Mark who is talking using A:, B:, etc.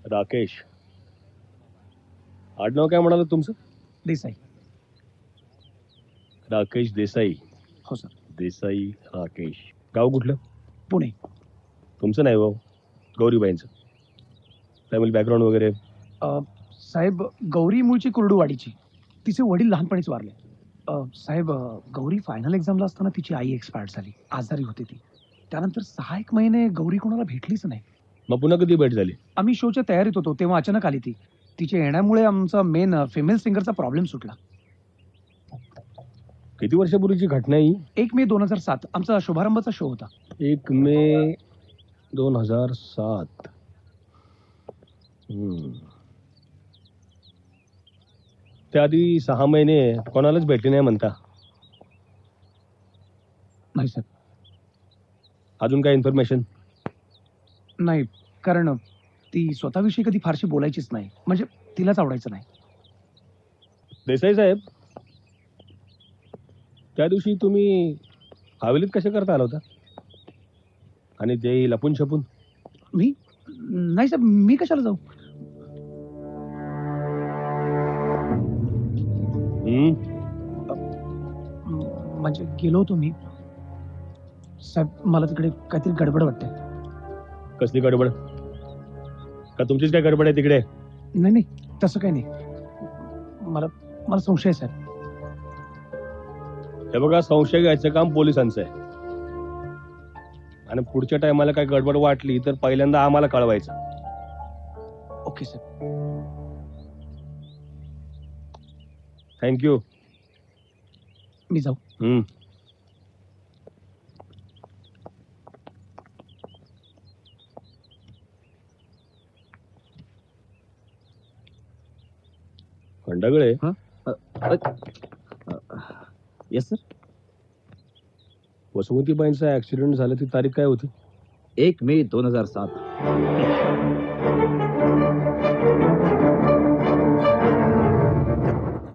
A: राकेश. आडनाव काय म्हणाल तुमचं?
B: देसाई.
A: राकेश देसाई.
B: हो सर.
A: देसाई राकेश. गाव कुठलं?
B: पुणे.
A: तुमचं नाही भाऊ, गौरीबाईंचं. फॅमिली बॅकग्राऊंड वगैरे?
B: साहेब, गौरी मूळची कुर्डुवाडीची. तिचे वडील लहानपणीच वारले. साहेब, गौरी फायनल एक्झामला असताना तिची आई एक्सपायर्ड झाली. आजारी होती ती. त्यानंतर 6-1 महिने गौरी कोणाला भेटलीच नाही.
A: मग पुन्हा कधी भेट झाली?
B: आम्ही शोच्या तयारीत होतो तेव्हा अचानक आली ती. तिच्या येण्यामुळे आमचा मेन फिमेल सिंगरचा प्रॉब्लेम सुटला.
A: किती वर्षापूर्वीची घटना ही?
B: 1 मे 2007 आमचा शुभारंभाचा शो होता.
A: 1 मे 2007. त्याआधी 6 महिने कोणालाच भेटले नाही म्हणता?
B: नाही सर.
A: अजून काय इन्फॉर्मेशन?
B: नाही, कारण ती स्वतःविषयी कधी फारशी बोलायचीच नाही. म्हणजे तिलाच आवडायचं नाही.
A: देसाई साहेब, त्या दिवशी तुम्ही हवेलीत कशा करता आला होता? आणि ते लपून छपून?
B: मी नाही साहेब, मी कशाला जाऊ? म्हणजे गेलो होतो मी. साहेब, मला तिकडे काहीतरी गडबड वाटते.
A: कसली गडबड? का तुमचीच काय गडबड आहे तिकडे?
B: नाही नाही, तसं काही नाही. मला मला संशय आहे साहेब.
A: हे बघा, संशय घ्यायचं काम पोलिसांचं आहे. आणि पुढच्या टायमाला काय गडबड वाटली तर पहिल्यांदा आम्हाला कळवायचं.
B: ओके साहेब.
A: थँक्यू.
B: मी जाऊ?
A: खंडागळे.
C: Yes sir.
A: वसुमतीबाईंचा ऍक्सिडेंट झाला ती तारीख काय होती?
C: 1 मे 2007.